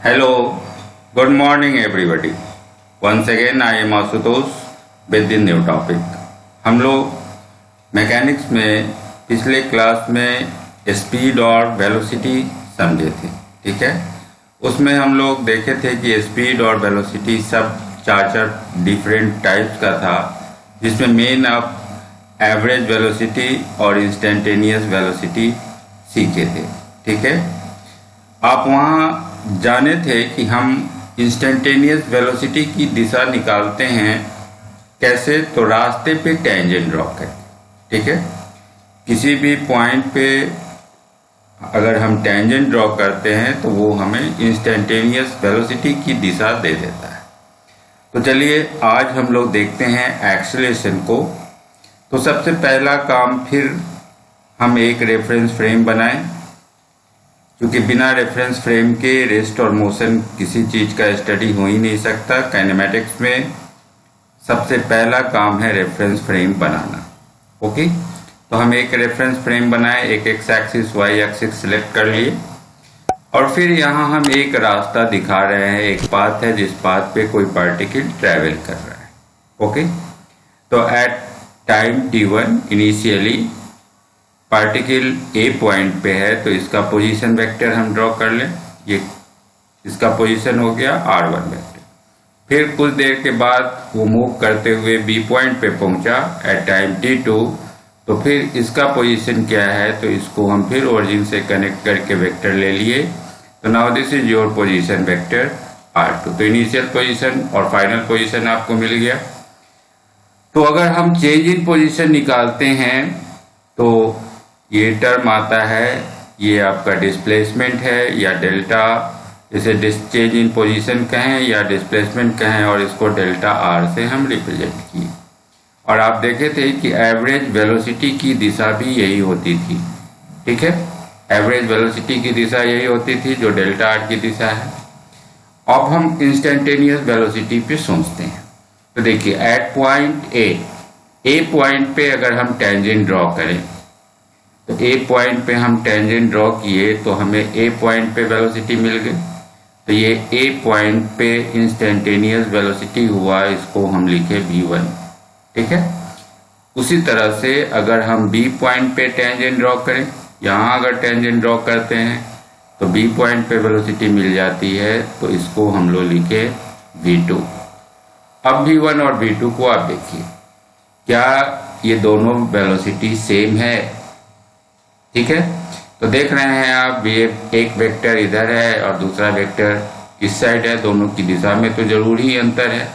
Hello, good morning everybody. Once again I am Asutosh with the new topic. हम लोग mechanics में पिछले class में स्पीड और वेलोसिटी समझे थे, ठीक है। उसमें हम लोग देखे थे कि स्पीड और वेलोसिटी सब चार डिफरेंट टाइप्स का था, जिसमें मेन आप एवरेज वेलोसिटी और इंस्टेंटेनियस वेलोसिटी सीखे थे, ठीक है। आप वहाँ जाने थे कि हम इंस्टेंटेनियस वेलोसिटी की दिशा निकालते हैं कैसे, तो रास्ते पे टेंजेंट ड्रॉ करें, ठीक है। किसी भी पॉइंट पे अगर हम टेंजेंट ड्रॉ करते हैं तो वो हमें इंस्टेंटेनियस वेलोसिटी की दिशा दे देता है। तो चलिए आज हम लोग देखते हैं एक्सेलरेशन को। तो सबसे पहला काम फिर हम एक रेफरेंस फ्रेम बनाएं, क्योंकि बिना रेफरेंस फ्रेम के रेस्ट और मोशन किसी चीज़ का स्टडी हो ही नहीं सकता। काइनेमेटिक्स में सबसे पहला काम है रेफरेंस फ्रेम बनाना, ओके। तो हम एक रेफरेंस फ्रेम बनाए, एक X axis Y axis select कर लिए और फिर यहाँ हम एक रास्ता दिखा रहे हैं, एक पाथ है जिस पाथ पे कोई पार्टिकल ट्रैवल कर रहा है, ओके। तो at time t1 initially particle A point पे है, तो इसका पोजीशन वेक्टर हम ड्रॉ कर लें। ये इसका पोजीशन हो गया r1 वेक्टर। फिर कुछ देर के बाद वो मूव करते हुए बी पॉइंट पे पहुंचा एट टाइम t2, तो फिर इसका पोजीशन क्या है, तो इसको हम फिर ओरिजिन से कनेक्ट करके वेक्टर ले लिए। तो now this is your position vector r2। तो इनिशियल पोजीशन और फाइनल पोजीशन आपको मिल गया। तो अगर हम चेंज इन पोजीशन निकालते हैं तो ये टर्म आता है, ये आपका डिस्प्लेसमेंट है या डेल्टा, इसे चेंज इन पोजीशन कहें या डिस्प्लेसमेंट कहें, और इसको डेल्टा आर से हम रिप्रेजेंट किए। और आप देखे थे कि एवरेज वेलोसिटी की दिशा भी यही होती थी, ठीक है। एवरेज वेलोसिटी की दिशा यही होती थी जो डेल्टा आर की दिशा है। अब हम इंस्टेंटेनियस वेलोसिटी पे सोचते हैं। तो देखिए एट पॉइंट ए पॉइंट पे अगर हम टेंजेंट ड्रॉ करें, तो ए पॉइंट पे हम टेंजेंट ड्रॉ किए तो हमें ए पॉइंट पे वेलोसिटी मिल गई। तो ये ए पॉइंट पे इंस्टेंटेनियस वेलोसिटी हुआ, इसको हम लिखे v1, ठीक है। उसी तरह से अगर हम बी पॉइंट पे टेंजेंट ड्रॉ करें, यहाँ अगर टेंजेंट ड्रॉ करते हैं तो बी पॉइंट पे वेलोसिटी मिल जाती है, तो इसको हम लोग लिखे v2। अब v1 और v2 को आप देखिए, क्या ये दोनों वेलोसिटी सेम है, ठीक है। तो देख रहे हैं आप, ये एक वेक्टर इधर है और दूसरा वेक्टर इस साइड है, दोनों की दिशा में तो जरूर ही अंतर है।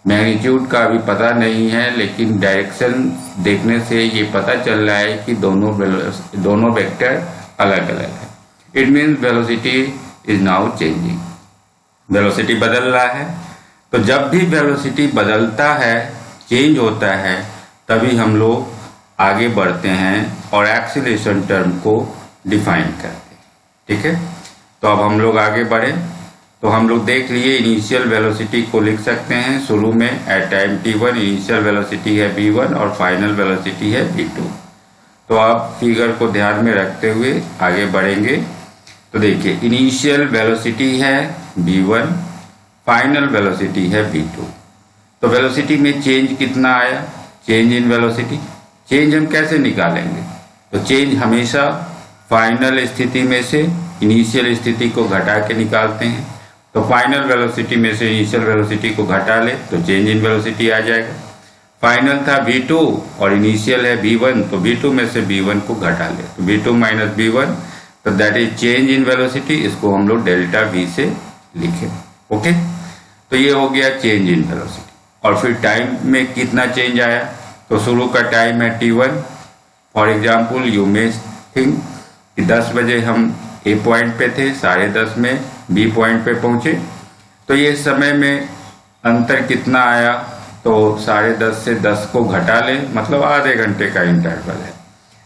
मैग्नीट्यूड का अभी पता नहीं है, लेकिन डायरेक्शन देखने से ये पता चल रहा है कि दोनों वेक्टर अलग अलग है। It means velocity is now changing, velocity बदल रहा है। तो जब भी वेलोसिटी बदलता है, चेंज होता है, तभी हम लोग आगे बढ़ते हैं और एक्सीलरेशन टर्म को डिफाइन करते हैं, ठीक है। तो अब हम लोग आगे बढ़े, तो हम लोग देख लिए इनिशियल वेलोसिटी को लिख सकते हैं शुरू में eight time t1 initial velocity है v1 और फाइनल वेलोसिटी है v2। तो आप फिगर को ध्यान में रखते हुए आगे बढ़ेंगे। तो देखिए इनिशियल वेलोसिटी है v1, फाइनल वेलोसिटी है v2। तो वेलोसिटी में चेंज कितना आया, चेंज इन वेलोसिटी। चेंज हम कैसे निकालेंगे, तो चेंज हमेशा फाइनल स्थिति में से इनिशियल स्थिति को घटा के निकालते हैं। तो फाइनल वेलोसिटी में से इनिशियल वेलोसिटी को घटा ले तो चेंज इन वेलोसिटी आ जाएगा। फाइनल था v2 और इनिशियल है v1, तो v2 में से v1 को घटा ले तो v2 माइनस v1, तो that is change in velocity. इसको हम लोग डेल्टा v से लिखे, ओके। तो ये हो गया चेंज इन वेलोसिटी। और फिर टाइम में कितना चेंज आया, तो शुरू का टाइम है t1। For example you may think कि 10 बजे हम ए पॉइंट पे थे, 10:30 में बी पॉइंट पे पहुंचे। तो ये समय में अंतर कितना आया, तो 10:30 से 10 को घटा लें, मतलब आधे घंटे का इंटरवल है।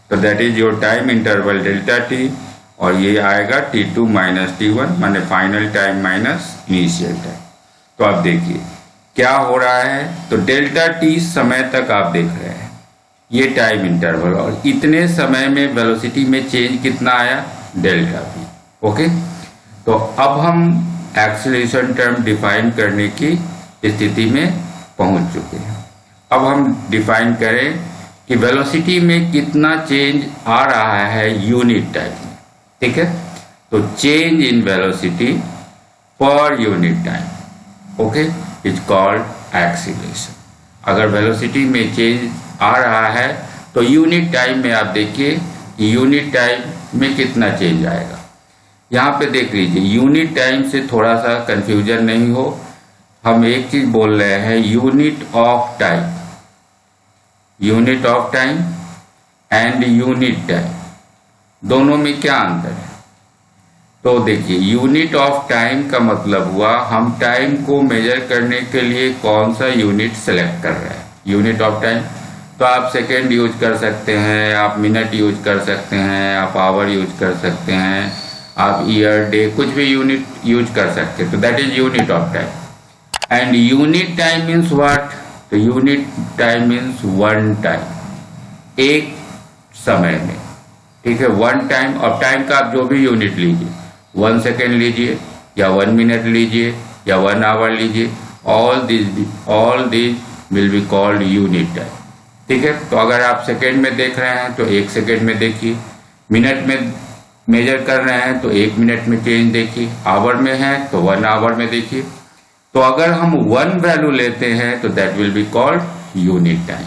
तो that is your time interval delta T, और ये आएगा t2 माइनस t1, माने final time minus initial time. तो आप देखिए क्या हो रहा है, तो डेल्टा टी समय तक आप देख रहे हैं ये टाइम इंटरवल, और इतने समय में वेलोसिटी में चेंज कितना आया, डेल्टा वी, ओके। तो अब हम एक्सीलरेशन टर्म डिफाइन करने की स्थिति में पहुंच चुके हैं। अब हम डिफाइन करें कि वेलोसिटी में कितना चेंज आ रहा है यूनिट टाइम में। ठीक है, तो change in velocity per unit time okay is called acceleration. अगर वेलोसिटी में चेंज आ रहा है तो यूनिट टाइम में आप देखिए कि यूनिट टाइम में कितना चेंज आएगा। यहाँ पे देख लीजिए, यूनिट टाइम से थोड़ा सा कंफ्यूजन नहीं हो, हम एक चीज बोल रहे हैं unit of time, unit of time and unit time, दोनों में क्या अंतर है? तो देखिए, यूनिट ऑफ टाइम का मतलब हुआ हम टाइम को मेजर करने के लिए कौन सा यूनिट सेलेक्ट कर रहे हैं। यूनिट ऑफ टाइम तो आप सेकेंड यूज कर सकते हैं, आप मिनट यूज कर सकते हैं, आप आवर यूज कर सकते हैं, आप ईयर डे कुछ भी यूनिट यूज कर सकते हैं। तो that is unit of time. And unit time means what? तो unit time means one time, एक समय में। ठीक है, वन टाइम। और टाइम का आप जो भी यूनिट लीजिए, 1 सेकेंड लीजिए या 1 मिनट लीजिए या 1 आवर लीजिए, all this will be called unit time. ठीक है, तो अगर आप सेकेंड में देख रहे हैं तो 1 सेकेंड में देखिए, मिनट में मेजर कर रहे हैं तो 1 मिनट में चेंज देखिए, आवर में है तो 1 आवर में देखिए। तो अगर हम 1 वैल्यू लेते हैं तो that will be called unit time.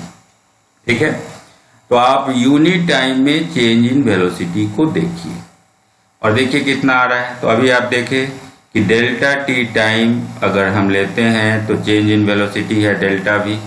ठीक है, तो आप यूनिट टाइम में चेंज इन वेलोसिटी को देखिए और देखिए कितना आ रहा है। तो अभी आप देखें कि डेल्टा टी टाइम अगर हम लेते हैं तो चेंज इन वेलोसिटी है डेल्टा वी।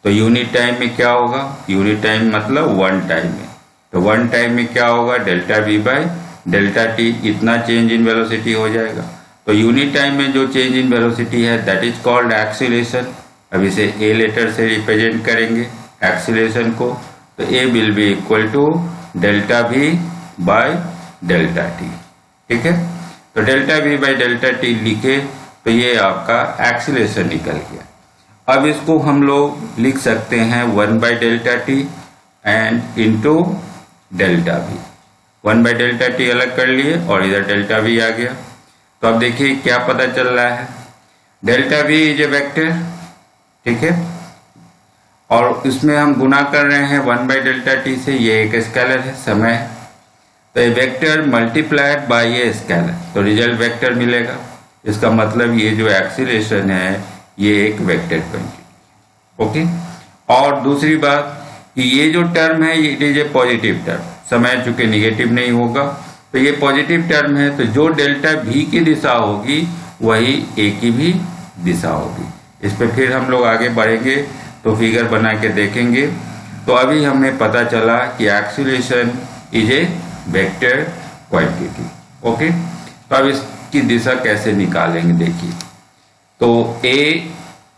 तो यूनिट टाइम में क्या होगा? यूनिट टाइम मतलब 1 टाइम में, तो 1 टाइम में क्या होगा? Delta V by delta T, इतना चेंज इन वेलोसिटी हो जाएगा। तो यूनिट टाइम में जो चेंज इन वेलोसिटी है दैट इज कॉल्ड एक्सीलरेशन। अब इसे ए लेटर से रिप्रेजेंट करेंगे एक्सीलरेशन को, तो A will be equal to delta V by delta T. ठीक है, तो delta V by delta T लिखे तो ये आपका एक्सीलरेशन निकल गया। अब इसको हम लोग लिख सकते हैं 1 bye delta T and into delta we. 1 bye delta T अलग कर लिए और इधर डेल्टा वी आ गया। तो अब देखिए क्या पता चल रहा है, delta we is a vector. ठीक है, और इसमें हम गुना कर रहे हैं 1 बाय डेल्टा टी से, ये एक स्केलर है, समय है, तो ये वेक्टर मल्टीप्लाइड बाय ये स्केलर, तो रिजल्ट वेक्टर मिलेगा। इसका मतलब ये जो एक्सीलरेशन है ये एक वेक्टर क्वांटिटी। ओके, और दूसरी बात कि ये जो टर्म है it is a positive term, समय चूंकि निगेटिव नहीं होगा तो ये पॉजिटिव टर्म है, तो जो डेल्टा वी की दिशा होगी वही ए की भी दिशा होगी। इस पे फिर हम लोग आगे बढ़ेंगे तो फिगर बना के देखेंगे। तो अभी हमें पता चला कि acceleration is a vector quantity. Okay, तो अब इसकी दिशा कैसे निकालेंगे देखिए। तो ए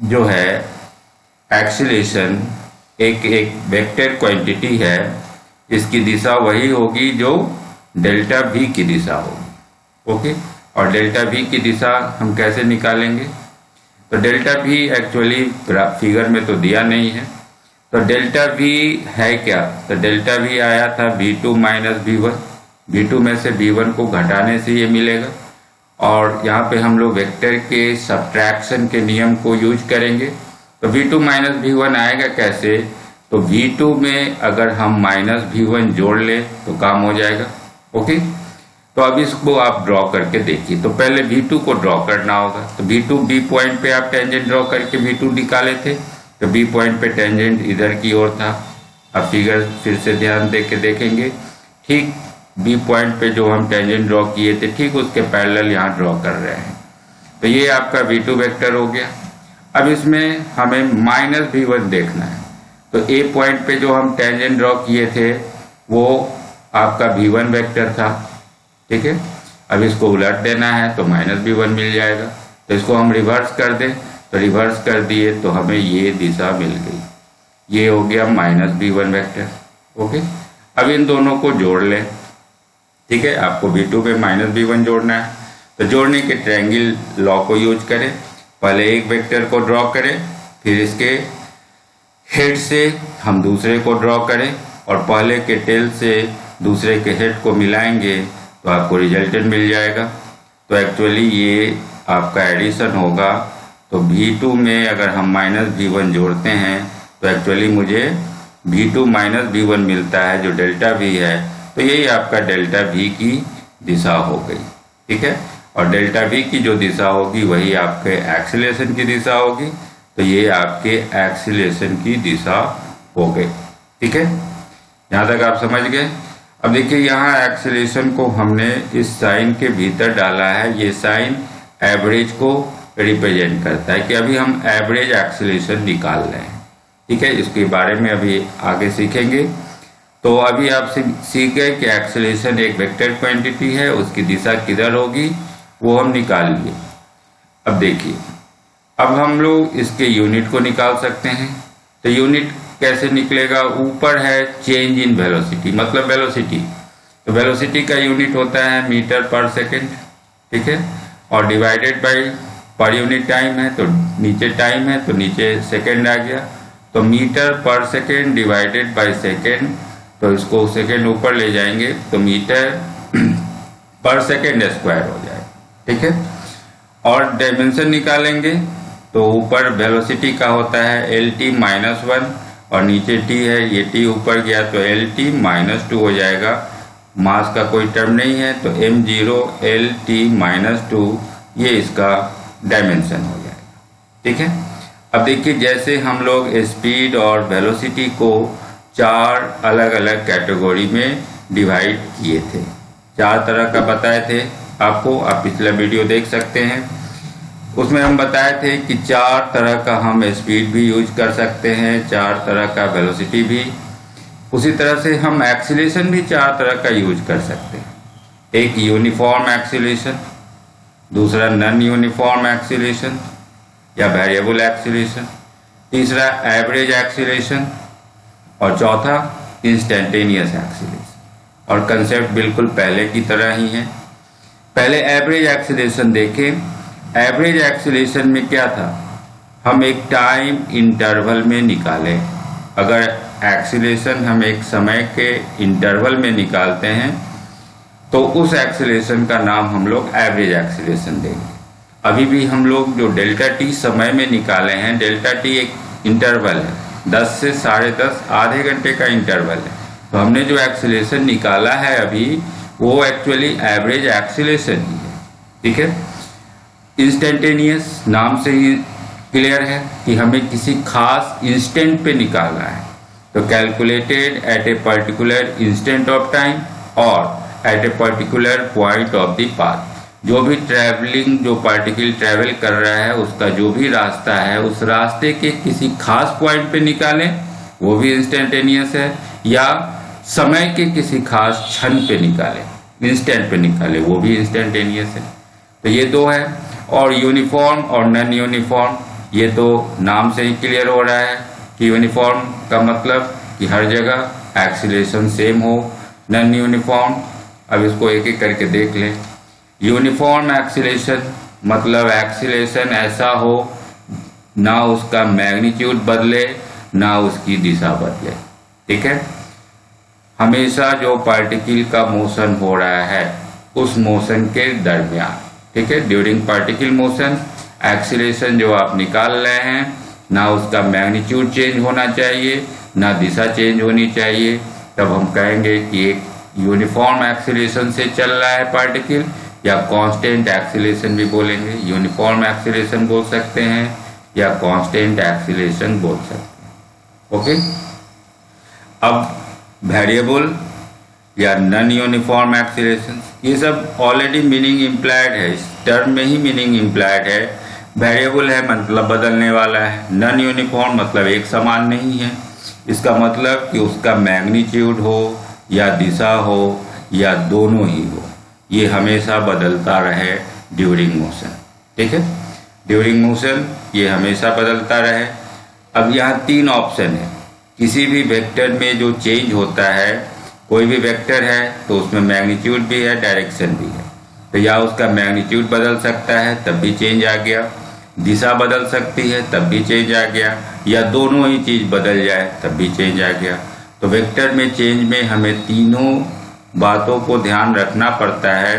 जो है एक्सीलरेशन एक वेक्टर क्वांटिटी है, इसकी दिशा वही होगी जो डेल्टा वी की दिशा होगी। ओके, और डेल्टा वी की दिशा हम कैसे निकालेंगे? तो डेल्टा वी एक्चुअली फिगर में तो दिया नहीं है, तो डेल्टा वी है क्या? तो डेल्टा वी आया था V2 माइनस V1, V2 में से V1 को घटाने से ये मिलेगा। और यहाँ पे हम लोग वेक्टर के सब्ट्रैक्शन के नियम को यूज करेंगे। तो V2 माइनस V1 आएगा कैसे? तो V2 में अगर हम माइनस V1 जोड़ ले तो काम हो जाएगा। ओके, तो अब इसको आप ड्रॉ करके देखिए। तो पहले V2 को ड्रॉ करना होगा, तो V2 B पॉइंट पे आप टेंजेंट ड्रॉ करके V2 निकाले थे, तो B पॉइंट पे टेंजेंट इधर की ओर था। अब फिगर फिर से ध्यान दे के देखेंगे, ठीक B पॉइंट पे जो हम टेंजेंट ड्रॉ किए थे ठीक उसके पैरेलल यहाँ ड्रॉ कर रहे हैं। तो ये आपका V2 वेक्टर हो गया। अब इसमें हमें माइनस V1 देखना है, तो A पॉइंट पे जो हम टेंजेंट ड्रॉ किए थे वो आपका V1 वेक्टर था। ठीक है, अब इसको उलट देना है तो माइनस V1 मिल जाएगा। तो इसको हम रिवर्स कर दें, तो रिवर्स कर दिए तो हमें ये दिशा मिल गई, ये हो गया माइनस V1 वेक्टर। ओके, अब इन दोनों को जोड़ लें। ठीक है, आपको V2 पे माइनस V1 जोड़ना है, तो जोड़ने के ट्रायंगल लॉ को यूज करें। पहले एक वेक्टर को ड्रॉ करें, फिर इसके हेड से हम दूसरे को ड्रॉ करें और पहले के टेल से दूसरे के हेड को मिलाएंगे तो आपको रिजल्टेंट मिल जाएगा। तो एक्चुअली ये आपका एडिशन होगा तो V2 में अगर हम -V1 जोड़ते हैं तो एक्चुअली मुझे V2 - V1 मिलता है जो डेल्टा V है। तो यही आपका डेल्टा V की दिशा हो गई, ठीक है। और डेल्टा V की जो दिशा होगी वही आपके एक्सीलरेशन की दिशा होगी। तो ये आपके एक्सीलरेशन की दिशा हो गई, ठीक है। यहाँ तक आप समझ गए। अब देखिए यहाँ एक्सीलरेशन को हमने इस साइन के भीतर डाला है। ये साइन एवरेज को रिप्रेजेंट करता है कि अभी हम एवरेज एक्सीलरेशन निकाल रहे हैं, ठीक है। इसके बारे में अभी आगे सीखेंगे। तो अभी आप सीख गए कि एक्सीलरेशन एक वेक्टर क्वांटिटी है, उसकी दिशा किधर होगी वो हम निकाल लिए। अब देखिए, अब हम लोग इसके यूनिट को निकाल सकते हैं। तो यूनिट कैसे निकलेगा? ऊपर है चेंज इन वेलोसिटी, मतलब वेलोसिटी। तो वेलोसिटी का यूनिट होता है मीटर पर सेकेंड, ठीक है। और divided by per unit time है, तो नीचे टाइम है तो नीचे सेकेंड आ गया। तो मीटर पर सेकेंड डिवाइडेड बाय सेकेंड, तो इसको सेकेंड ऊपर ले जाएंगे तो मीटर पर सेकेंड स्क्वायर हो जाएगा, ठीक है। और डायमेंशन निकालेंगे तो ऊपर वेलोसिटी का होता है LT -1 और नीचे T है, ये T ऊपर गया तो LT -2 हो जाएगा। मास का कोई टर्म नहीं है तो m0 LT -2 ये इसका डायमेंशन हो जाएगा, ठीक है। अब देखिए, जैसे हम लोग स्पीड और वेलोसिटी को 4 अलग अलग कैटेगरी में डिवाइड किए थे, 4 तरह का बताए थे आपको, आप पिछला वीडियो देख सकते हैं। उसमें हम बताए थे कि 4 तरह का हम स्पीड भी यूज कर सकते हैं, 4 तरह का वेलोसिटी भी। उसी तरह से हम एक्सीलरेशन भी 4 तरह का यूज कर सकते हैं। एक यूनिफॉर्म एक्सीलरेशन, दूसरा नॉन यूनिफॉर्म एक्सीलरेशन या वेरिएबल एक्सीलरेशन, तीसरा एवरेज एक्सीलरेशन और चौथा इंस्टेंटेनियस एक्सीलरेशन। और कंसेप्ट बिल्कुल पहले की तरह ही है। पहले एवरेज एक्सीलरेशन देखें। एवरेज एक्सीलरेशन में क्या था? हम एक टाइम इंटरवल में निकालें। अगर एक्सीलरेशन हम एक समय के इंटरवल में निकालते हैं तो उस एक्सीलरेशन का नाम हम लोग एवरेज एक्सीलरेशन देंगे। अभी भी हम लोग जो डेल्टा टी समय में निकाले हैं, डेल्टा टी एक इंटरवल है, 10 से 10:30 आधे घंटे का इंटरवल है। तो हमने जो एक्सीलरेशन निकाला है अभी वो एक्चुअली एवरेज एक्सीलरेशन ही है, ठीक है। इंस्टेंटेनियस नाम से ही क्लियर है कि हमें किसी खास इंस्टेंट पे निकालना है। तो calculated at a particular instant of time और at a particular point of the path. जो भी ट्रैवलिंग, जो पार्टिकल ट्रैवल कर रहा है उसका जो भी रास्ता है उस रास्ते के किसी खास पॉइंट पे निकालें, वो भी इंस्टेंटेनियस है। या समय के किसी खास क्षण पे निकालें, इंस्टेंट पे निकालें, वो भी इंस्टेंटेनियस है। तो ये दो है। और यूनिफॉर्म और नॉन यूनिफॉर्म, ये तो नाम से ही क्लियर हो रहा है कि यूनिफॉर्म का मतलब कि हर जगह एक्सीलरेशन सेम हो। नॉन यूनिफॉर्म, अब इसको एक एक करके देख लें। यूनिफॉर्म एक्सीलरेशन मतलब एक्सीलरेशन ऐसा हो ना उसका मैग्नीट्यूड बदले ना उसकी दिशा बदले, ठीक है। हमेशा जो पार्टिकल का मोशन हो रहा है उस मोशन के दरमियान, ठीक है, ड्यूरिंग पार्टिकल मोशन एक्सीलरेशन जो आप निकाल रहे हैं ना उसका मैग्नीट्यूड चेंज होना चाहिए ना दिशा चेंज होनी चाहिए। तब हम कहेंगे कि एक यूनिफॉर्म एक्सीलरेशन से चल रहा है पार्टिकल, या कांस्टेंट एक्सीलरेशन भी बोलेंगे। यूनिफॉर्म एक्सीलरेशन बोल सकते हैं या कांस्टेंट एक्सीलरेशन बोल सकते हैं, ओके। अब वेरिएबल या नॉन यूनिफॉर्म एक्सीलरेशन, ये सब ऑलरेडी मीनिंग इम्प्लाइड है, इस टर्म में ही मीनिंग इम्प्लाइड है। वेरिएबल है मतलब बदलने वाला है, नॉन यूनिफॉर्म मतलब एक समान नहीं है। इसका मतलब कि उसका मैग्नीट्यूड हो या दिशा हो या दोनों ही हो, ये हमेशा बदलता रहे ड्यूरिंग मोशन, ठीक है। ड्यूरिंग मोशन ये हमेशा बदलता रहे। अब यहाँ 3 ऑप्शन है। किसी भी वेक्टर में जो चेंज होता है, कोई भी वेक्टर है तो उसमें मैग्नीट्यूड भी है, डायरेक्शन भी है। तो या उसका मैग्नीट्यूड बदल सकता है तब भी चेंज आ गया, दिशा बदल सकती है तब भी चेंज आ गया, या दोनों ही चीज बदल जाए तब भी चेंज आ गया। तो वेक्टर में चेंज में हमें तीनों बातों को ध्यान रखना पड़ता है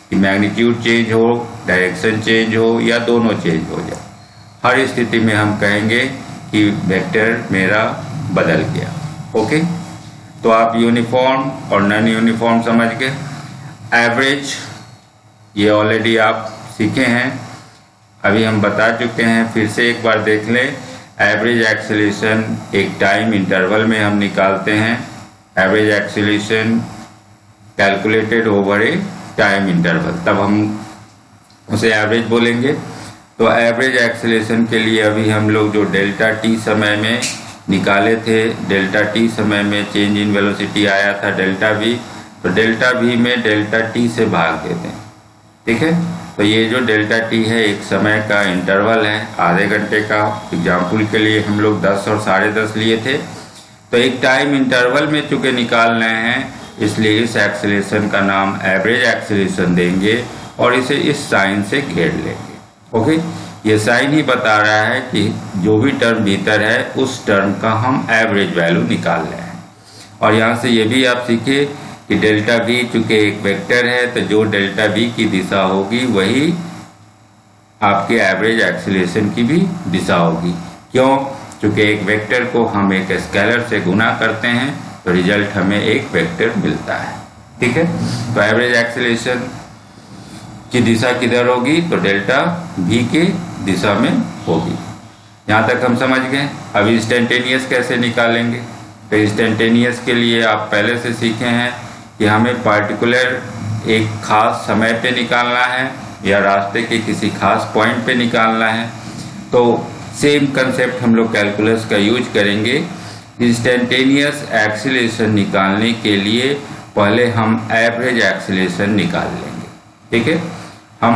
कि मैग्नीट्यूड चेंज हो डायरेक्शन चेंज हो या दोनों चेंज हो जाए, हर स्थिति में हम कहेंगे कि वेक्टर मेरा बदल गया। ओके, तो आप यूनिफॉर्म और नॉन यूनिफॉर्म समझ गए। एवरेज ये ऑलरेडी आप सीखे हैं, अभी हम बता चुके हैं, फिर से एक बार देख लें। एवरेज एक्सेलरेशन एक टाइम इंटरवल में हम निकालते हैं। एवरेज एक्सेलरेशन कैलकुलेटेड ओवर ए टाइम इंटरवल, तब हम उसे एवरेज बोलेंगे। तो एवरेज एक्सेलरेशन के लिए अभी हम लोग जो डेल्टा टी समय में निकाले थे, डेल्टा टी समय में चेंज इन वेलोसिटी आया था डेल्टा वी, तो डेल्टा वी में डेल्टा टी से भाग देते हैं। ठीक है, तो ये जो डेल्टा टी है एक समय का इंटरवल है, आधे घंटे का। एग्जाम्पल के लिए हम लोग 10 और 10.5 लिए थे, तो एक टाइम इंटरवल में चूंकि निकाल रहे हैं, इसलिए इस एक्सेलरेशन का नाम एवरेज एक्सेलरेशन देंगे और इसे इस साइन से घेर लेंगे। ओके, ये साइन ही बता रहा है कि जो भी टर्म भीतर है उस टर्म का हम एवरेज वैल्यू निकाल रहे हैं। और यहाँ से ये भी आप सीखे कि डेल्टा वी चूंकि एक वेक्टर है, तो जो डेल्टा वी की दिशा होगी वही आपके एवरेज एक्सेलरेशन की भी दिशा होगी। क्यों? चूंकि एक वेक्टर को हम एक स्केलर से गुना करते हैं तो रिजल्ट हमें एक वेक्टर मिलता है। ठीक है, तो एवरेज एक्सेलरेशन की दिशा किधर होगी? तो डेल्टा वी के दिशा में होगी। यहाँ तक हम समझ गए। अब इंस्टेंटेनियस कैसे निकालेंगे? तो इंस्टेंटेनियस के लिए आप पहले से सीखे हैं कि हमें पार्टिकुलर एक खास समय पे निकालना है या रास्ते के किसी खास पॉइंट पे निकालना है। तो सेम कंसेप्ट हम लोग कैलकुलस का यूज करेंगे। इंस्टेंटेनियस एक्सीलरेशन निकालने के लिए पहले हम एवरेज एक्सीलरेशन निकाल लेंगे। ठीक है, हम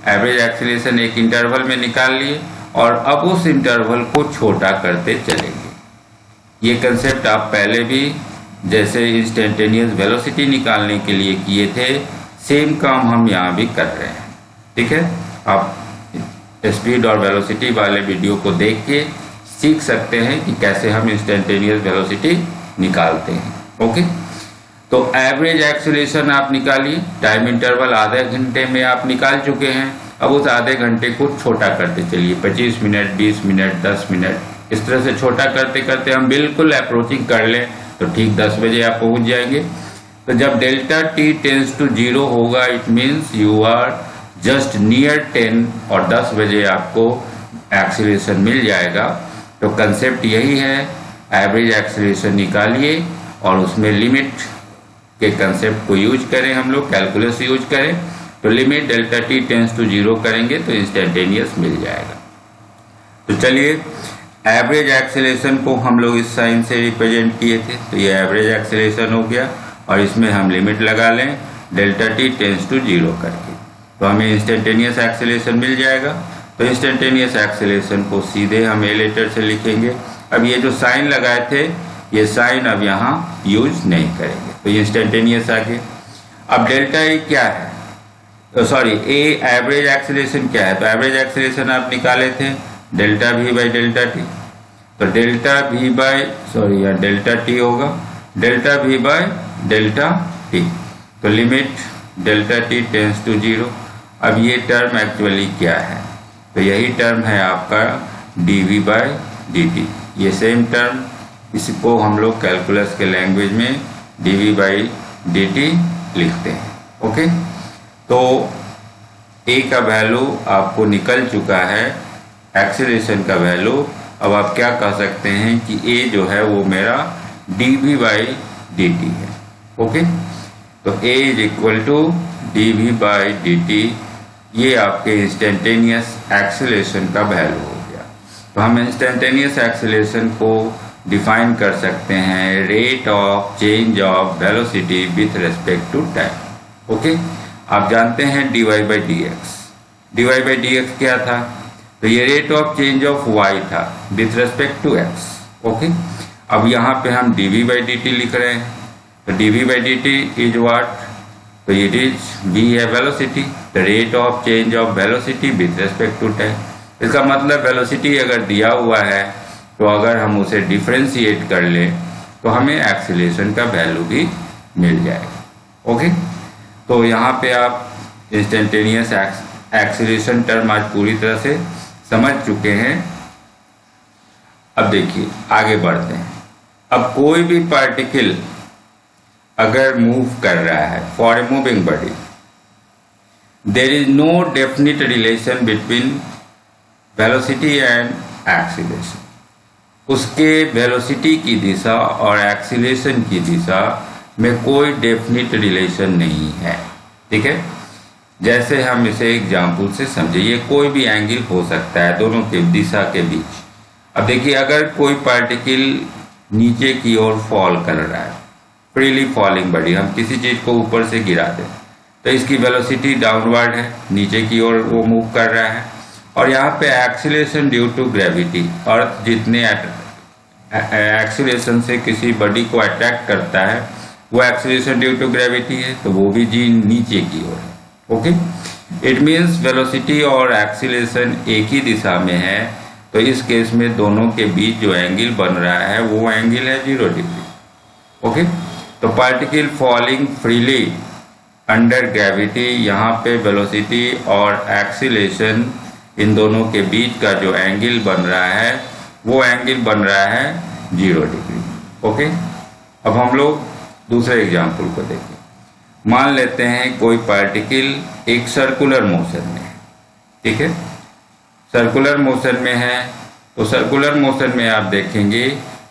एवरेज एक्सीलरेशन एक इंटरवल में निकाल लिए और अब उस इंटरवल को छोटा करते चलेंगे। ये कंसेप्ट आप पहले भी जैसे इंस्टेंटेनियस वेलोसिटी निकालने के लिए किए थे, सेम काम हम यहाँ भी कर रहे हैं। ठीक है, आप स्पीड और वेलोसिटी वाले वीडियो को देख के सीख सकते हैं कि कैसे हम इंस्टेंटेनियस वेलोसिटी निकालते हैं। ओके, तो एवरेज एक्सेलरेशन आप निकालिए। टाइम इंटरवल आधे घंटे में आप निकाल चुके हैं। अब उस आधे घंटे को छोटा करते चलिए, 25 मिनट, 20 मिनट, 10 मिनट, इस तरह से छोटा करते करते हम बिल्कुल अप्रोचिंग कर लें तो ठीक 10 बजे आप पहुंच जाएंगे। तो जब डेल्टा टी टेंड्स टू 0 होगा, it means you are just near 10 और 10 बजे आपको एक्सेलरेशन मिल जाएगा। तो कंसेप्ट यही है, एवरेज एक्सेलरेशन निकालिए और उसमें लिमिट के कंसेप्ट को यूज करें, हम लोग कैलकुलस यूज करें। तो limit delta T tends to 0 करेंगे तो इंस्टेंटेनियस मिल जाएगा। तो चलिए, एवरेज एक्सेलरेशन को हम लोग इस साइन से रिप्रेजेंट किए थे, तो ये एवरेज एक्सेलरेशन हो गया और इसमें हम लिमिट लगा लें डेल्टा टी टेंड्स टू 0 करके, तो हमें इंस्टेंटेनियस एक्सेलरेशन मिल जाएगा। तो इंस्टेंटेनियस एक्सेलरेशन को सीधे हम ए लेटर से लिखेंगे। अब ये जो साइन लगाए थे, ये साइन अब यहाँ यूज नहीं करेंगे, तो इंस्टेंटेनियस आ गया। अब डेल्टा ए क्या है, सॉरी ए एवरेज एक्सेलरेशन क्या है? तो एवरेज एक्सेलरेशन आप निकाले थे delta V by delta T, तो डेल्टा वी बाई सॉरी या डेल्टा टी होगा delta V by delta T. तो limit delta T tends to 0। अब ये टर्म एक्चुअली क्या है? तो यही टर्म है आपका dv बाई dt। ये सेम टर्म, इसको हम लोग कैलकुलस के लैंग्वेज में dv बाई dt लिखते हैं। ओके, तो a का वैल्यू आपको निकल चुका है, एक्सेलरेशन का वैल्यू। अब आप क्या कह सकते हैं कि a जो है वो मेरा dv बाई dt है। ओके, तो a is equal to dv by dt, ये आपके इंस्टेंटेनियस एक्सेलरेशन का वैल्यू हो गया। तो हम इंस्टेंटेनियस एक्सेलरेशन को डिफाइन कर सकते हैं rate of change of velocity with respect to time. Okay, आप जानते हैं dy by dx। dy by dx क्या था? तो ये rate of change of y था with respect to x। Okay, अब यहाँ पे हम dv बाई dt लिख रहे हैं, तो dv by dt is what? तो इट इज v है velocity, the rate of change of velocity with respect to time. इसका मतलब वेलोसिटी अगर दिया हुआ है तो अगर हम उसे डिफरेंशिएट कर लें तो हमें एक्सेलरेशन का वैल्यू भी मिल जाएगा। ओके, तो यहाँ पे आप इंस्टेंटेनियस एक्सीलरेशन टर्म आज पूरी तरह से समझ चुके हैं। अब देखिए आगे बढ़ते हैं। अब कोई भी पार्टिकल अगर मूव कर रहा है, for a moving body there is no definite relation between velocity and acceleration. उसके वेलोसिटी की दिशा और एक्सीलरेशन की दिशा में कोई डेफिनिट रिलेशन नहीं है। ठीक है, जैसे हम इसे एग्जाम्पल से समझे, ये कोई भी एंगल हो सकता है दोनों के दिशा के बीच। अब देखिए अगर कोई पार्टिकल नीचे की ओर फॉल कर रहा है, फ्रीली फॉलिंग बॉडी, हम किसी चीज को ऊपर से गिरा दें तो इसकी वेलोसिटी डाउनवर्ड है, नीचे की ओर वो मूव कर रहा है। और यहाँ पे एक्सीलरेशन ड्यू टू ग्रेविटी, अर्थ जितने एक्सीलरेशन से किसी बॉडी को अट्रैक्ट करता है वो एक्सीलरेशन ड्यू टू ग्रेविटी है, तो वो भी जी नीचे की ओर है। ओके, इट मीन्स वेलोसिटी और एक्सीलरेशन एक ही दिशा में है, तो इस केस में दोनों के बीच जो एंगल बन रहा है वो एंगल है 0 डिग्री। ओके, तो particle falling freely under gravity, यहाँ पे वेलोसिटी और एक्सीलरेशन इन दोनों के बीच का जो एंगल बन रहा है वो एंगल बन रहा है 0 डिग्री। ओके, अब हम लोग दूसरे एग्जाम्पल को देखें। मान लेते हैं कोई पार्टिकल एक सर्कुलर मोशन में है। ठीक है, सर्कुलर मोशन में है, तो सर्कुलर मोशन में आप देखेंगे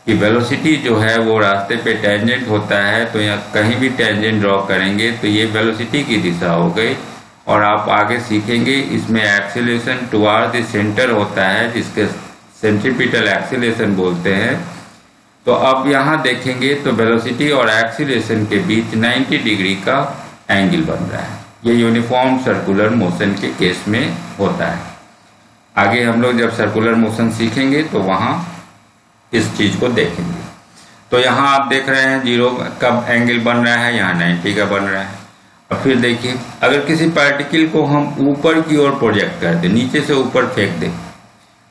कि वेलोसिटी जो है वो रास्ते पे टेंजेंट होता है, तो यहाँ कहीं भी टेंजेंट ड्रॉ करेंगे तो ये वेलोसिटी की दिशा हो गई। और आप आगे सीखेंगे इसमें एक्सीलरेशन टुवार्ड द सेंटर होता है, जिसके सेंट्रीपिटल एक्सीलरेशन बोलते हैं। तो अब यहाँ देखेंगे तो वेलोसिटी और एक्सीलरेशन के बीच 90 डिग्री का एंगल बन रहा है। ये यूनिफॉर्म सर्कुलर मोशन के केस में होता है। आगे हम लोग जब सर्कुलर मोशन सीखेंगे तो वहाँ इस चीज को देखेंगे। तो यहाँ आप देख रहे हैं 0 का एंगल बन रहा है, यहाँ 90 का बन रहा है। और फिर देखिए अगर किसी पार्टिकल को हम ऊपर की ओर प्रोजेक्ट कर दें, नीचे से ऊपर फेंक दें,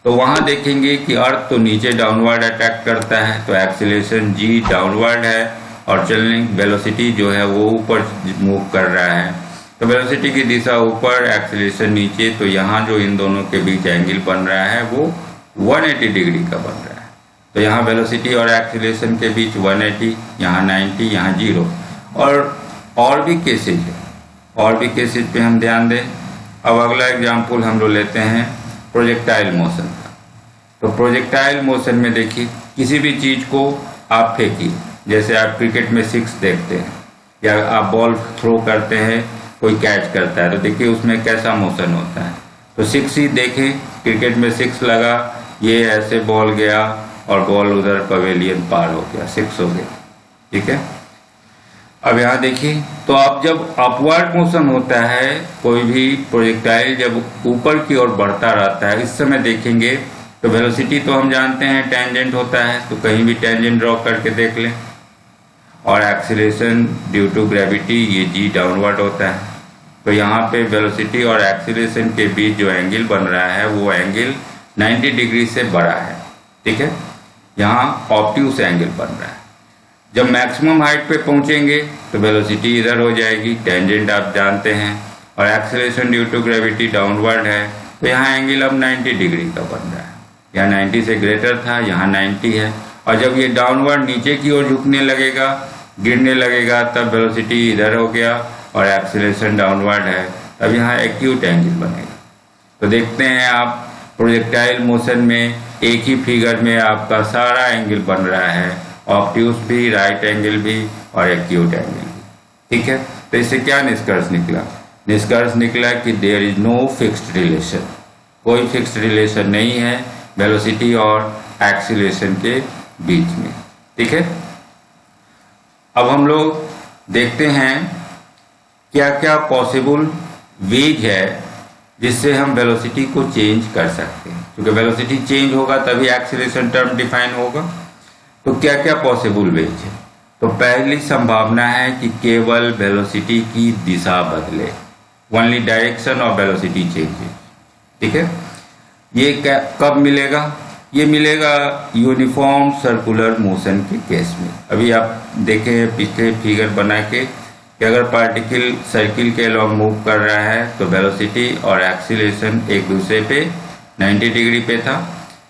तो वहाँ देखेंगे कि अर्थ तो नीचे डाउनवर्ड अट्रैक्ट करता है, तो एक्सीलरेशन g डाउनवर्ड है और चलने वेलोसिटी जो है वो ऊपर मूव कर रहा है। तो वेलोसिटी की दिशा ऊपर, एक्सीलरेशन नीचे, तो यहाँ जो इन दोनों के बीच एंगल बन रहा है वो 180 डिग्री का बन रहा है। तो यहाँ वेलोसिटी और एक्सीलरेशन के बीच 180, यहाँ 90, यहाँ 0। और भी केसेज है, और भी केसेज पे हम ध्यान दें। अब अगला एग्जाम्पल हम लोग लेते हैं प्रोजेक्टाइल मोशन का। तो प्रोजेक्टाइल मोशन में देखिए किसी भी चीज को आप फेंकिए, जैसे आप क्रिकेट में 6 देखते हैं या आप बॉल थ्रो करते हैं, कोई कैच करता है, तो देखिए उसमें कैसा मोशन होता है। तो 6 ही देखें, क्रिकेट में 6 लगा, ये ऐसे बॉल गया और बॉल उधर पवेलियन पार हो गया, 6 हो गया। ठीक है, अब यहाँ देखिए तो आप जब अपवर्ड मोशन होता है, कोई भी प्रोजेक्टाइल जब ऊपर की ओर बढ़ता रहता है, इस समय देखेंगे तो वेलोसिटी तो हम जानते हैं टेंजेंट होता है, तो कहीं भी टेंजेंट ड्रॉ करके देख लें। और एक्सीलरेशन ड्यू टू ग्रेविटी ये g डाउनवर्ड होता है, तो यहाँ पे वेलोसिटी और एक्सीलरेशन के बीच जो एंगल बन रहा है वो एंगल 90 डिग्री से बड़ा है। ठीक है, यहाँ ऑब्ट्यूस एंगल बन रहा है। जब मैक्सिमम हाइट पे पहुंचेंगे तो वेलोसिटी इधर हो जाएगी, टेंजेंट आप जानते हैं, और acceleration due to gravity downward है, तो यहाँ एंगल अब 90 डिग्री का बन रहा है। यहाँ 90 से ग्रेटर था, यहाँ 90 है। और जब ये डाउनवर्ड नीचे की ओर झुकने लगेगा, गिरने लगेगा, तब वेलोसिटी इधर हो गया और एक्सीलरेशन डाउनवर्ड है, तब यहाँ एक्यूट एंगल बनेगा। तो देखते हैं आप प्रोजेक्टाइल मोशन में एक ही फिगर में आपका सारा एंगल बन रहा है, ऑब्ट्यूस भी, राइट एंगल भी और एक्यूट एंगल भी। ठीक है, तो इससे क्या निष्कर्ष निकला? निष्कर्ष निकला कि there is no fixed relation, कोई फिक्स्ड रिलेशन नहीं है वेलोसिटी और एक्सीलरेशन के बीच में। ठीक है, अब हम लोग देखते हैं क्या क्या पॉसिबल वेज है जिससे हम वेलोसिटी को चेंज कर सकते हैं, क्योंकि वेलोसिटी चेंज होगा तभी एक्सीलरेशन टर्म डिफाइन होगा। तो क्या क्या पॉसिबल वेज है? तो पहली संभावना है कि केवल वेलोसिटी की दिशा बदले, only direction of velocity changes. ठीक है, ये कब मिलेगा? ये मिलेगा यूनिफॉर्म सर्कुलर मोशन के केस में। अभी आप देखें पिछले फिगर बना के कि अगर पार्टिकल सर्किल के अलॉन्ग मूव कर रहा है तो वेलोसिटी और एक्सीलरेशन एक दूसरे पे 90 डिग्री पे था,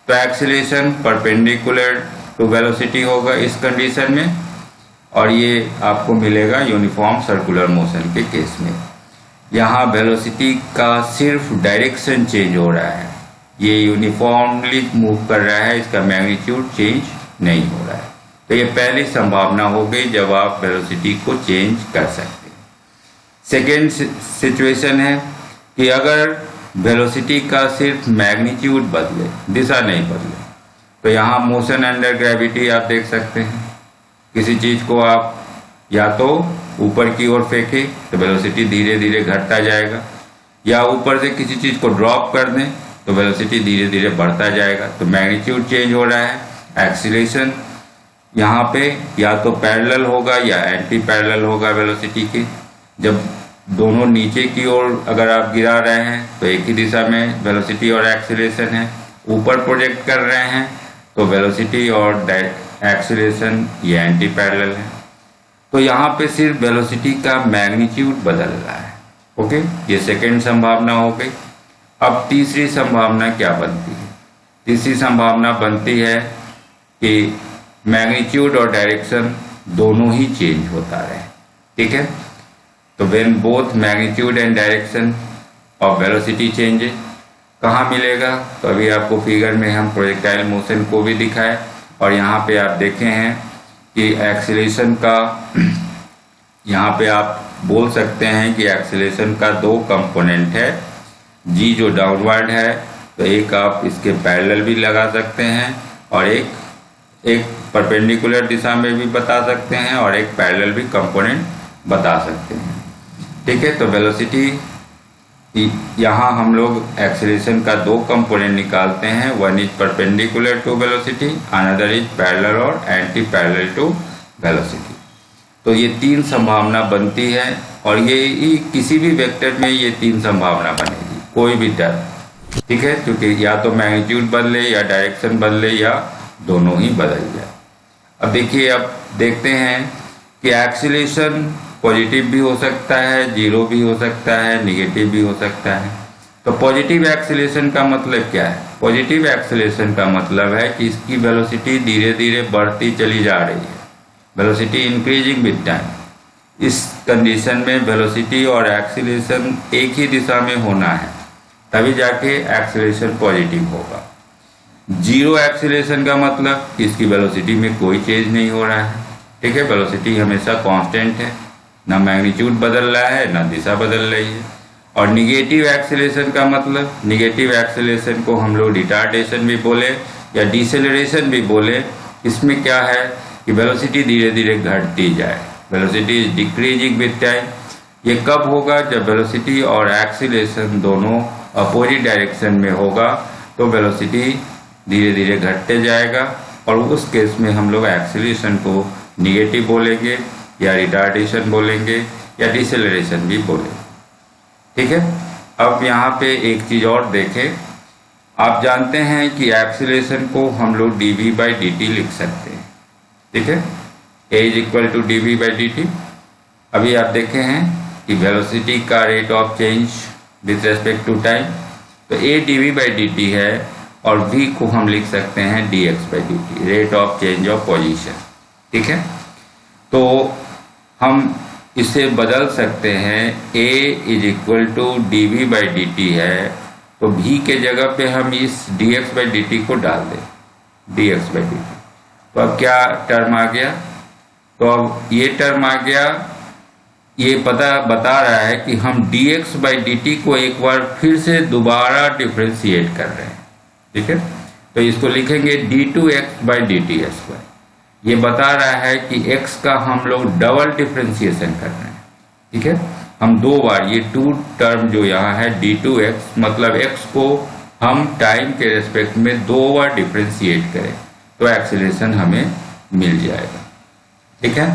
तो एक्सीलरेशन परपेंडिकुलर टू वेलोसिटी होगा इस कंडीशन में, और ये आपको मिलेगा यूनिफॉर्म सर्कुलर मोशन के केस में। यहाँ वेलोसिटी का सिर्फ डायरेक्शन चेंज हो रहा है, ये यूनिफॉर्मली मूव कर रहा है, इसका मैग्नीट्यूड चेंज नहीं हो रहा है। तो ये पहली संभावना हो गई जब आप वेलोसिटी को चेंज कर सकते हैं। सेकेंड सिचुएशन है कि अगर वेलोसिटी का सिर्फ मैग्नीट्यूड बदले, दिशा नहीं बदले, तो यहाँ मोशन अंडर ग्रेविटी आप देख सकते हैं। किसी चीज को आप या तो ऊपर की ओर फेंके तो वेलोसिटी धीरे धीरे घटता जाएगा, या ऊपर से किसी चीज को ड्रॉप कर दें तो वेलोसिटी धीरे धीरे बढ़ता जाएगा। तो मैग्नीट्यूड चेंज हो रहा है। एक्सीलरेशन यहाँ पे या तो पैरेलल होगा या एंटी पैरेलल होगा वेलोसिटी के। जब दोनों नीचे की ओर अगर आप गिरा रहे हैं तो एक ही दिशा में वेलोसिटी और एक्सीलरेशन है, ऊपर प्रोजेक्ट कर रहे हैं तो वेलोसिटी और एक्सीलरेशन ये एंटी पैरेलल है। तो यहाँ पे सिर्फ वेलोसिटी का मैग्नीट्यूड बदल रहा है। ओके, ये सेकेंड संभावना हो गई। अब तीसरी संभावना क्या बनती है? तीसरी संभावना बनती है कि मैग्नीट्यूड और डायरेक्शन दोनों ही चेंज होता रहे। ठीक है, तो when both magnitude and direction of velocity changes कहाँ मिलेगा? तो अभी आपको फिगर में हम प्रोजेक्टाइल मोशन को भी दिखाए, और यहाँ पे आप देखे हैं कि एक्सीलरेशन का, यहाँ पे आप बोल सकते हैं कि एक्सीलरेशन का दो कंपोनेंट है। जी जो डाउनवर्ड है तो एक आप इसके पैरेलल भी लगा सकते हैं, और एक परपेंडिकुलर दिशा में भी बता सकते हैं, और एक पैरेलल भी कंपोनेंट बता सकते हैं। ठीक है, तो वेलोसिटी यहाँ हम लोग एक्सीलरेशन का दो कंपोनेंट निकालते हैं, one is perpendicular to velocity, another is parallel और एंटी पैरेलल टू वेलोसिटी। तो ये तीन संभावना बनती है, और ये किसी भी वेक्टर में ये तीन संभावना बनेगी, कोई भी टर्म। ठीक है, क्योंकि या तो मैग्नीट्यूड बदले या डायरेक्शन बदले या दोनों ही बदल जाए। अब देखिए, अब देखते हैं कि एक्सीलरेशन पॉजिटिव भी हो सकता है, जीरो भी हो सकता है, निगेटिव भी हो सकता है। तो पॉजिटिव एक्सीलरेशन का मतलब क्या है? पॉजिटिव एक्सीलरेशन का मतलब है कि इसकी वेलोसिटी धीरे धीरे बढ़ती चली जा रही है, वेलोसिटी इंक्रीजिंग विद टाइम। इस कंडीशन में वेलोसिटी और एक्सीलरेशन एक ही दिशा में होना है, तभी जाके एक्सीलरेशन पॉजिटिव होगा। जीरो एक्सीलरेशन का मतलब कि इसकी वेलोसिटी में कोई चेंज नहीं हो रहा है। ठीक है, वेलोसिटी हमेशा कांस्टेंट है, ना मैग्नीट्यूड बदल रहा है ना दिशा बदल रही है। और निगेटिव एक्सीलरेशन का मतलब, निगेटिव एक्सीलरेशन को हम लोग रिटार्डेशन भी बोले या डिसेलरेशन भी बोले। इसमें क्या है कि वेलोसिटी धीरे धीरे घटती जाए, velocity is decreasing with time. ये कब होगा? जब वेलोसिटी और एक्सीलरेशन दोनों अपोजिट डायरेक्शन में होगा तो वेलोसिटी धीरे धीरे घटते जाएगा, और उस केस में हम लोग एक्सीलरेशन को निगेटिव बोलेंगे या रिटार्डेशन बोलेंगे या डिसेलरेशन भी बोलेंगे। ठीक है, अब यहाँ पे एक चीज और देखें। आप जानते हैं कि एक्सीलरेशन को हम लोग dv/dt लिख सकते हैं। ठीक है, a is equal to dv/dt। अभी आप देखे हैं कि वेलोसिटी का rate of change with respect to time, तो a dv/dt है, और v को हम लिख सकते हैं dx/dt, rate of change of position. ठीक है, तो हम इसे बदल सकते हैं। a is equal to dv/dt है, तो v के जगह पे हम इस dx/dt को डाल दें, dx/dt। तो अब क्या टर्म आ गया? तो अब ये टर्म आ गया, ये बता रहा है कि हम dx/dt को एक बार फिर से दोबारा डिफ्रेंशिएट कर रहे हैं। ठीक है, तो इसको लिखेंगे d2x/dt²। ये बता रहा है कि x का हम लोग डबल डिफ्रेंशिएशन कर रहे हैं। ठीक है, हम दो बार, ये टू टर्म जो यहाँ है d2x, मतलब x को हम टाइम के रेस्पेक्ट में दो बार डिफ्रेंशिएट करें तो एक्सीलरेशन हमें मिल जाएगा। ठीक है,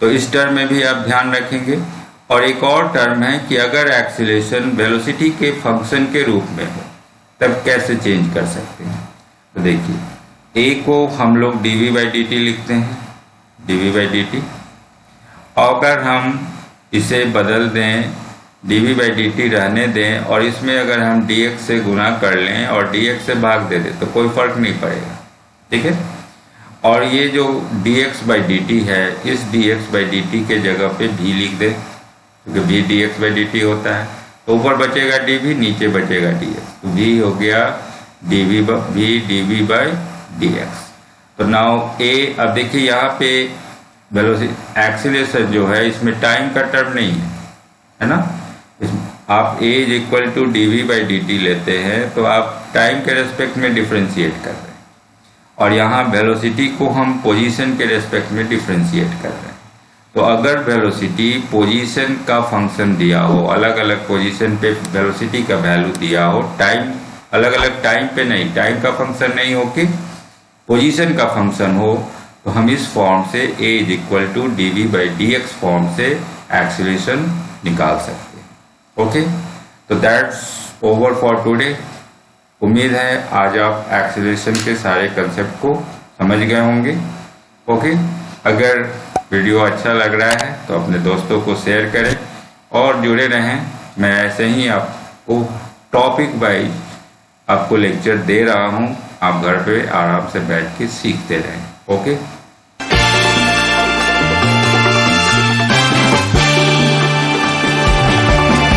तो इस टर्म में भी आप ध्यान रखेंगे। और एक और टर्म है कि अगर एक्सीलरेशन वेलोसिटी के फंक्शन के रूप में हो तब कैसे चेंज कर सकते हैं। तो देखिए, a को हम लोग dv/dt लिखते हैं, dv/dt। अगर हम इसे बदल दें, dv/dt रहने दें और इसमें अगर हम dx से गुना कर लें और dx से भाग दे दें तो कोई फर्क नहीं पड़ेगा, ठीक है। और ये जो dx/dt है, इस dx/dt के जगह पे v लिख दें, क्योंकि v dx/dt होता है। तो ऊपर बचेगा dv, नीचे बचेगा dx, तो v हो गया dv/dx। तो नाउ a, अब देखिए यहाँ पे वेलोसिटी एक्सीलरेशन जो है इसमें टाइम का टर्म नहीं है ना। आप a = dv/dt लेते हैं तो आप टाइम के रेस्पेक्ट में डिफ्रेंशिएट कर रहे हैं, और यहाँ वेलोसिटी को हम पोजीशन के रेस्पेक्ट में डिफ्रेंशिएट कर रहे हैं। तो अगर वेलोसिटी पोजीशन का फंक्शन दिया हो, अलग अलग पोजीशन पे वेलोसिटी का वैल्यू दिया हो, टाइम अलग अलग टाइम पे नहीं, टाइम का फंक्शन नहीं हो कि पोजीशन का फंक्शन हो, तो हम इस फॉर्म से a = dv/dx फॉर्म से एक्सीलरेशन निकाल सकते हैं। ओके, तो दैट्स ओवर फॉर टुडे। उम्मीद है आज आप एक्सीलरेशन के सारे कंसेप्ट को समझ गए होंगे। ओके, अगर वीडियो अच्छा लग रहा है तो अपने दोस्तों को शेयर करें और जुड़े रहें। मैं ऐसे ही आपको टॉपिक वाइज आपको लेक्चर दे रहा हूं, आप घर पे आराम से बैठ के सीखते रहें। ओके।